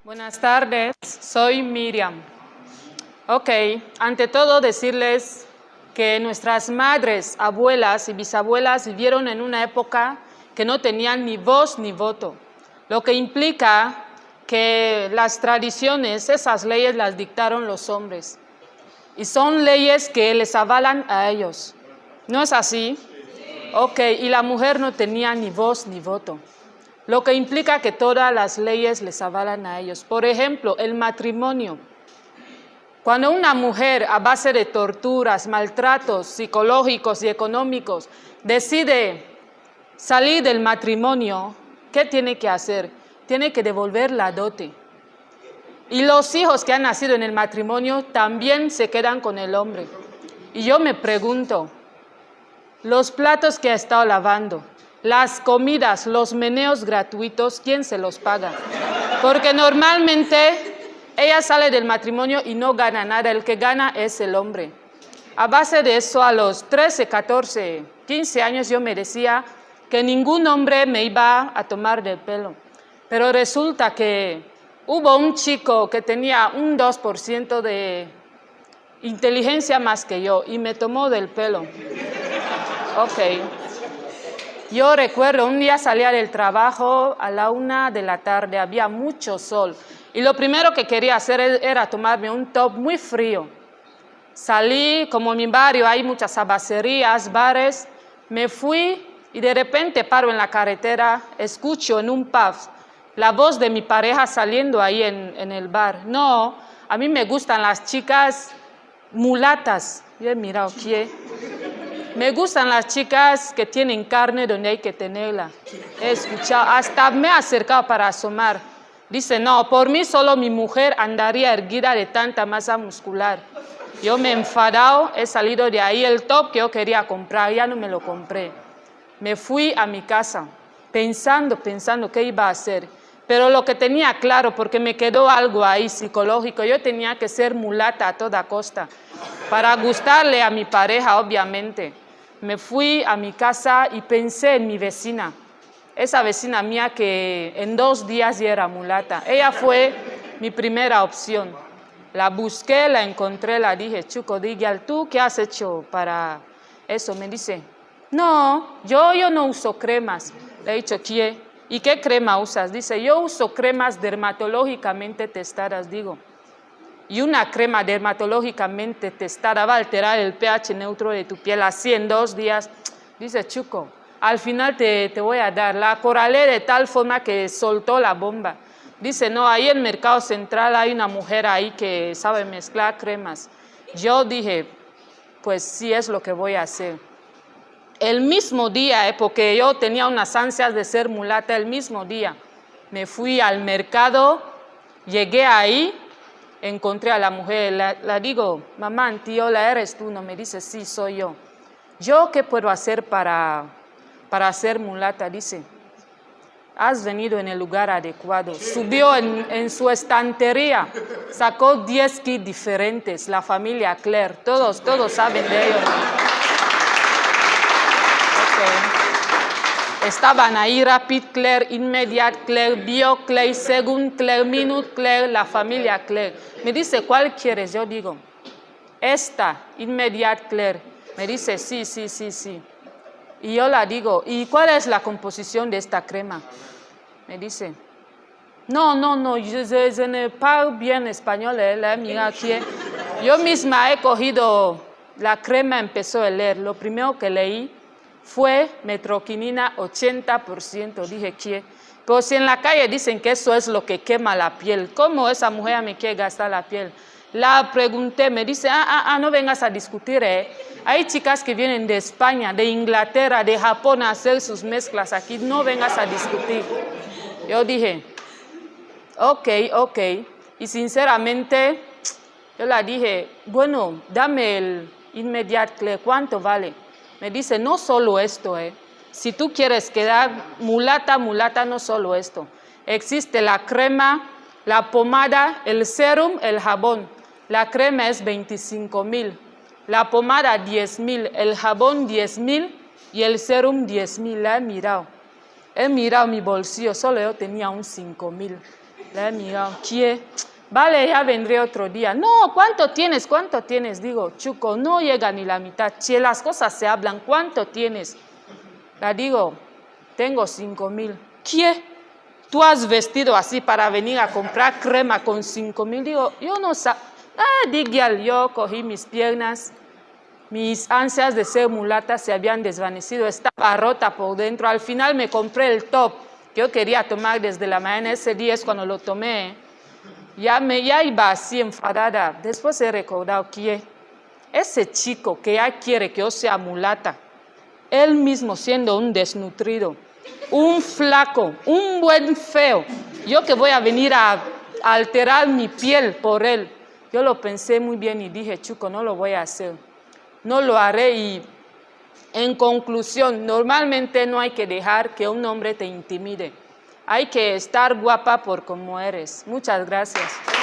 Buenas tardes, soy Miriam. Ok, ante todo decirles que nuestras madres, abuelas y bisabuelas vivieron en una época que no tenían ni voz ni voto, lo que implica que las tradiciones, esas leyes las dictaron los hombres y son leyes que les avalan a ellos. ¿No es así? Ok, y la mujer no tenía ni voz ni voto, lo que implica que todas las leyes les avalan a ellos. Por ejemplo, el matrimonio. Cuando una mujer, a base de torturas, maltratos psicológicos y económicos, decide salir del matrimonio, ¿qué tiene que hacer? Tiene que devolver la dote. Y los hijos que han nacido en el matrimonio también se quedan con el hombre. Y yo me pregunto, los platos que ha estado lavando, las comidas, los meneos gratuitos, ¿quién se los paga? Porque normalmente ella sale del matrimonio y no gana nada, el que gana es el hombre. A base de eso, a los 13, 14, 15 años yo me decía que ningún hombre me iba a tomar del pelo. Pero resulta que hubo un chico que tenía un 2% de inteligencia más que yo y me tomó del pelo. Ok. Yo recuerdo, un día salía del trabajo a la 1 de la tarde, había mucho sol. Y lo primero que quería hacer era tomarme un top muy frío. Salí, como en mi barrio hay muchas cervecerías, bares, me fui y de repente paro en la carretera, escucho en un pub la voz de mi pareja saliendo ahí en el bar. No, a mí me gustan las chicas mulatas. Yo he mirado, ¿quién? Me gustan las chicas que tienen carne donde hay que tenerla. He escuchado, hasta me he acercado para asomar. Dice, no, por mí solo mi mujer andaría erguida de tanta masa muscular. Yo me he enfadado, he salido de ahí, el top que yo quería comprar, ya no me lo compré. Me fui a mi casa, pensando qué iba a hacer. Pero lo que tenía claro, porque me quedó algo ahí psicológico, yo tenía que ser mulata a toda costa, para gustarle a mi pareja, obviamente. Me fui a mi casa y pensé en mi vecina, esa vecina mía que en 2 días ya era mulata. Ella fue mi primera opción. La busqué, la encontré, la dije, Chuco, Digial, ¿tú qué has hecho para eso? Me dice, no, yo no uso cremas. Le he dicho, ¿qué? ¿Y qué crema usas? Dice, yo uso cremas dermatológicamente testadas, digo. Y una crema dermatológicamente testada va a alterar el pH neutro de tu piel así en 2 días. Dice, Chuco, al final te voy a dar. La acorralé de tal forma que soltó la bomba. Dice, no, ahí en Mercado Central hay una mujer ahí que sabe mezclar cremas. Yo dije, pues sí es lo que voy a hacer. El mismo día, porque yo tenía unas ansias de ser mulata, el mismo día me fui al mercado, llegué ahí, encontré a la mujer, la digo, mamá, tío, ¿la eres tú? No, me dice, sí, soy yo. ¿Yo qué puedo hacer para ser mulata? Dice, has venido en el lugar adecuado. Subió en su estantería, sacó 10 kits diferentes, la familia Claire, todos saben de ellos. Okay. Estaban ahí Rapid Claire, Immediate Claire, Bio Claire, Second Claire, Minute Claire, la familia Claire. Me dice, ¿cuál quieres? Yo digo, esta, Immediate Claire. Me dice, sí. Y yo la digo, ¿y cuál es la composición de esta crema? Me dice, no, je ne parle bien español, mira aquí. Yo misma he cogido la crema, empezó a leer. Lo primero que leí fue metroquinina 80%. Dije, ¿qué? Pero si en la calle dicen que eso es lo que quema la piel, ¿cómo esa mujer me quiere gastar la piel? La pregunté, me dice, no vengas a discutir, Hay chicas que vienen de España, de Inglaterra, de Japón a hacer sus mezclas aquí, no vengas a discutir. Yo dije, ok. Y sinceramente, yo le dije, bueno, dame el Immediate Claire, ¿cuánto vale? Me dice, no solo esto, Si tú quieres quedar mulata, no solo esto. Existe la crema, la pomada, el serum, el jabón. La crema es 25,000, la pomada 10,000, el jabón 10,000 y el serum 10,000. He mirado mi bolsillo, solo yo tenía un 5,000. Le he mirado, ¿qué? Vale, ya vendré otro día. No, ¿cuánto tienes? ¿Cuánto tienes? Digo, Chuco, no llega ni la mitad. Si las cosas se hablan, ¿cuánto tienes? Le digo, tengo 5,000. ¿Qué? ¿Tú has vestido así para venir a comprar crema con 5,000? Digo, yo no sé. Digial, yo cogí mis piernas. Mis ansias de ser mulata se habían desvanecido. Estaba rota por dentro. Al final me compré el top que yo quería tomar desde la mañana. Ese día es cuando lo tomé. Ya iba así enfadada. Después he recordado que ese chico que ya quiere que yo sea mulata, él mismo siendo un desnutrido, un flaco, un buen feo, yo que voy a venir a alterar mi piel por él. Yo lo pensé muy bien y dije, Chuco, no lo voy a hacer. No lo haré y en conclusión, normalmente no hay que dejar que un hombre te intimide. Hay que estar guapa por como eres. Muchas gracias.